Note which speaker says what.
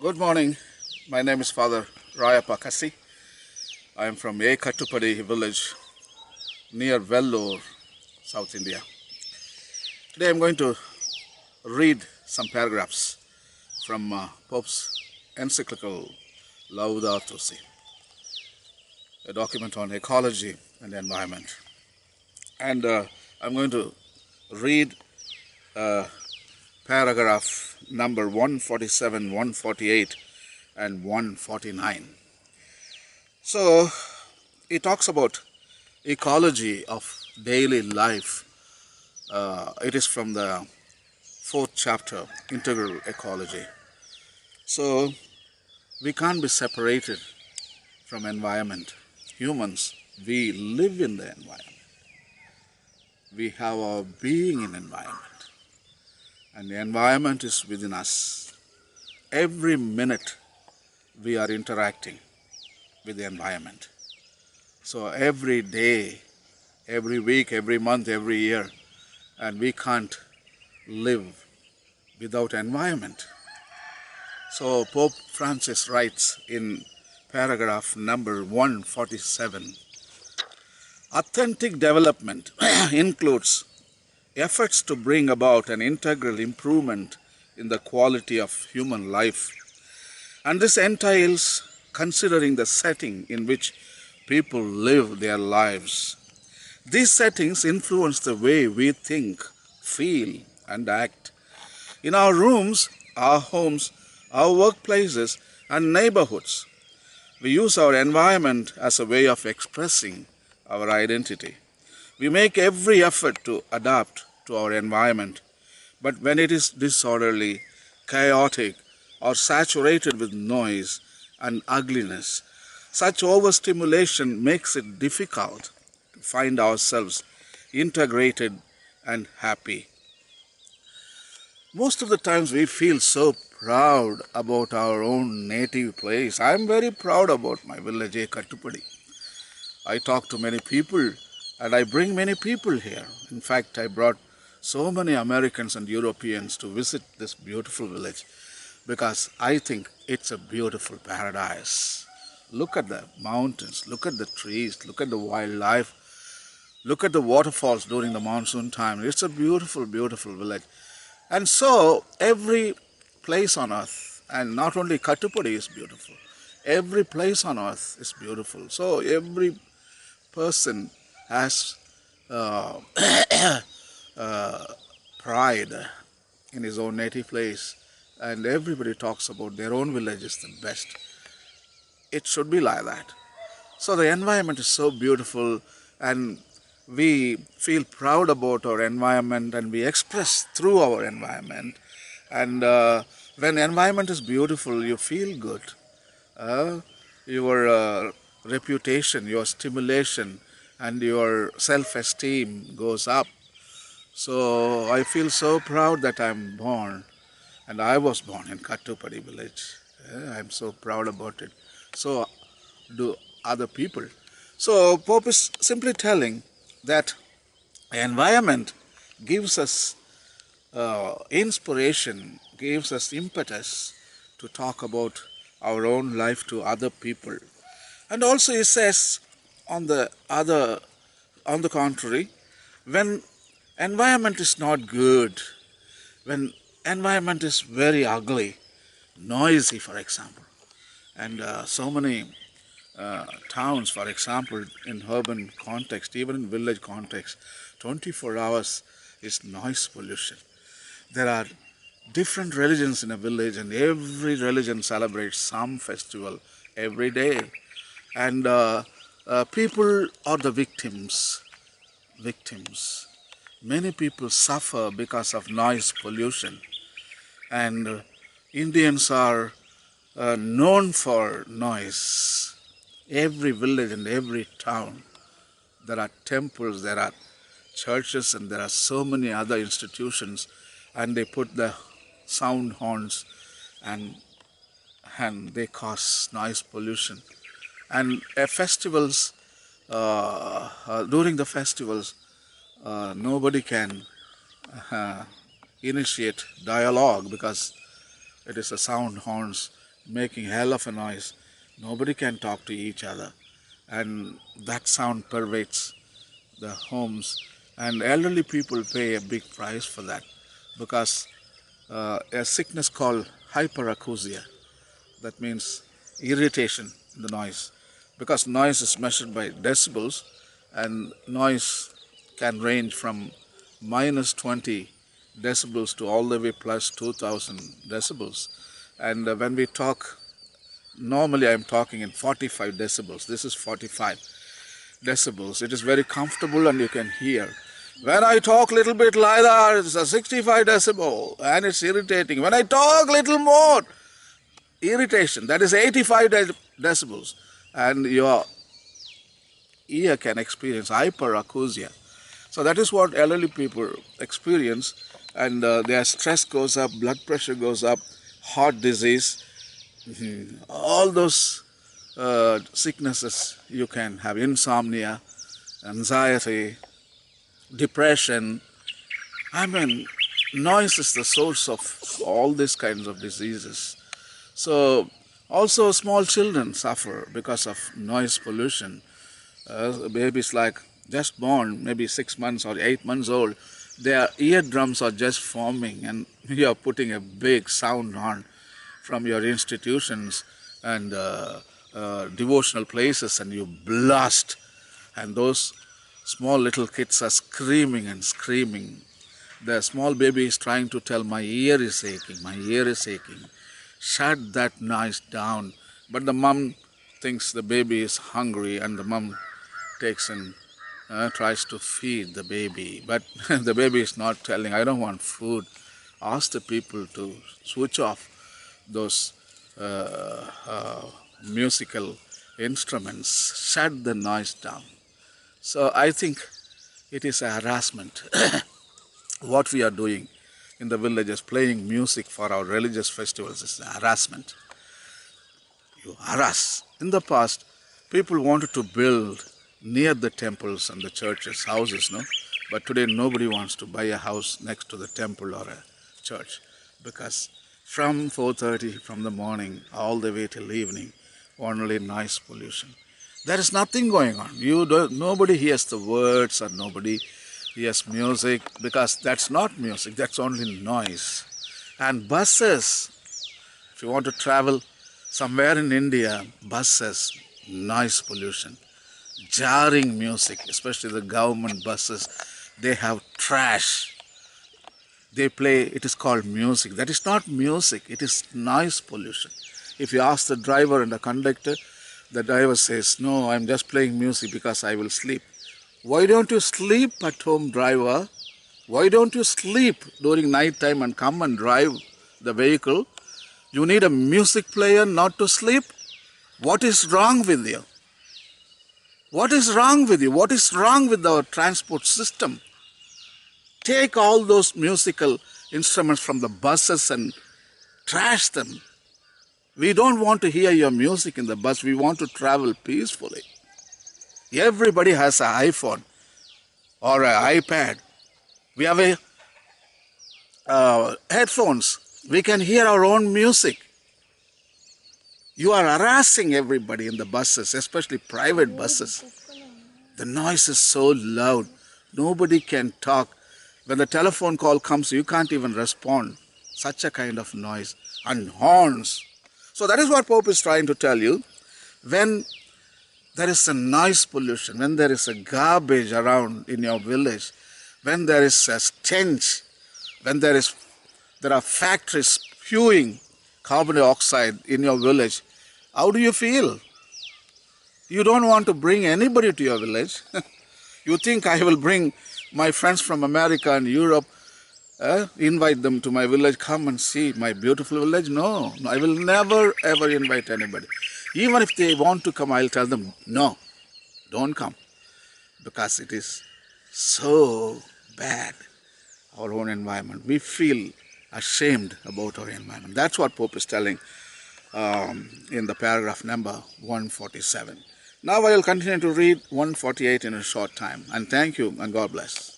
Speaker 1: Good morning. My name is Father Rayappa. I am from Kattupadi village near Vellore, South India. Today I am going to read some paragraphs from Pope's encyclical Laudato Si, a document on ecology and environment. And I'm going to read paragraph number 147, 148, and 149. So, he talks about ecology of daily life. It is from the fourth chapter, Integral Ecology. So, we can't be separated from environment. Humans, we live in the environment. We have our being in environment. And the environment is within us. Every minute we are interacting with the environment. So every day, every week, every month, every year, and we can't live without environment. So Pope Francis writes in paragraph number 147, authentic development includes efforts to bring about an integral improvement in the quality of human life. And this entails considering the setting in which people live their lives. These settings influence the way we think, feel, and act. In our rooms, our homes, our workplaces, and neighborhoods, we use our environment as a way of expressing our identity. We make every effort to adapt to our environment, but when it is disorderly, chaotic, or saturated with noise and ugliness, such overstimulation makes it difficult to find ourselves integrated and happy. Most of the times we feel so proud about our own native place. I am very proud about my village, Kattupadi. I talk to many people and I bring many people here. In fact, I brought so many Americans and Europeans to visit this beautiful village because I think it's a beautiful paradise. Look at the mountains, look at the trees, look at the wildlife, look at the waterfalls during the monsoon time. It's a beautiful, beautiful village. And so every place on earth, and not only Kattupadi is beautiful, every place on earth is beautiful. So every person has uh, pride in his own native place, and everybody talks about their own village is the best. It should be like that. So the environment is so beautiful, and we feel proud about our environment, and we express through our environment. And when environment is beautiful, you feel good. Your reputation, your stimulation, and your self-esteem goes up. So I feel so proud that I'm born, and I was born in Kattupadi village. I'm so proud about it. So do other people. So Pope is simply telling that environment gives us inspiration, gives us impetus to talk about our own life to other people. And also he says on the contrary, when environment is not good, when environment is very ugly, noisy, for example, and so many towns, for example, in urban context, even in village context, 24 hours is noise pollution. There are different religions in a village, and every religion celebrates some festival every day. And people are the victims. Victims. Many people suffer because of noise pollution. And Indians are known for noise. Every village and every town, there are temples, there are churches, and there are so many other institutions, and they put the sound horns, and they cause noise pollution. And festivals, during the festivals, nobody can initiate dialogue because it is the sound horns making hell of a noise. Nobody can talk to each other, and that sound pervades the homes, and elderly people pay a big price for that because a sickness called hyperacusia, that means irritation in the noise, because noise is measured by decibels, and noise can range from minus 20 decibels to all the way plus 2000 decibels. And when we talk, normally I'm talking in 45 decibels. This is 45 decibels. It is very comfortable and you can hear. When I talk little bit like that, it's a 65 decibel and it's irritating. When I talk little more, irritation, that is 85 decibels, and your ear can experience hyperacusia. So that is what elderly people experience, and their stress goes up, blood pressure goes up, heart disease, all those sicknesses you can have, insomnia, anxiety, depression. I mean, noise is the source of all these kinds of diseases. So also small children suffer because of noise pollution. Babies like just born, maybe 6 months or 8 months old, their eardrums are just forming, and you are putting a big sound on from your institutions and devotional places, and you blast, and those small little kids are screaming and screaming. The small baby is trying to tell, my ear is aching, my ear is aching. Shut that noise down. But the mom thinks the baby is hungry, and the mom takes and tries to feed the baby. But the baby is not telling, I don't want food. Ask the people to switch off those musical instruments. Shut the noise down. So I think it is a harassment. What we are doing in the villages, playing music for our religious festivals, is harassment. You harass. In the past, people wanted to build near the temples and the churches, houses, no? But today nobody wants to buy a house next to the temple or a church, because from 4:30 from the morning all the way till evening, only noise pollution. There is nothing going on. Nobody hears the words, or nobody hears music, because that's not music, that's only noise. And buses, if you want to travel somewhere in India, buses, noise pollution, jarring music, especially the government buses, they have trash. They play, it is called music. That is not music, it is noise pollution. If you ask the driver and the conductor, the driver says, no, I'm just playing music because I will sleep. Why don't you sleep at home, driver? Why don't you sleep during night time and come and drive the vehicle? You need a music player not to sleep? What is wrong with you? What is wrong with you? What is wrong with our transport system? Take all those musical instruments from the buses and trash them. We don't want to hear your music in the bus. We want to travel peacefully. Everybody has an iPhone or an iPad. We have headphones. We can hear our own music. You are harassing everybody in the buses, especially private buses. The noise is so loud. Nobody can talk. When the telephone call comes, you can't even respond. Such a kind of noise. And horns. So that is what Pope is trying to tell you. When there is a noise pollution, when there is a garbage around in your village, when there is a stench, when there are factories spewing carbon dioxide in your village, how do you feel? You don't want to bring anybody to your village. You think I will bring my friends from America and Europe, invite them to my village, come and see my beautiful village? No, I will never ever invite anybody. Even if they want to come, I'll tell them, no, don't come, because it is so bad, our own environment. We feel ashamed about our environment. That's what Pope is telling in the paragraph number 147. Now I will continue to read 148 in a short time. And thank you, and God bless.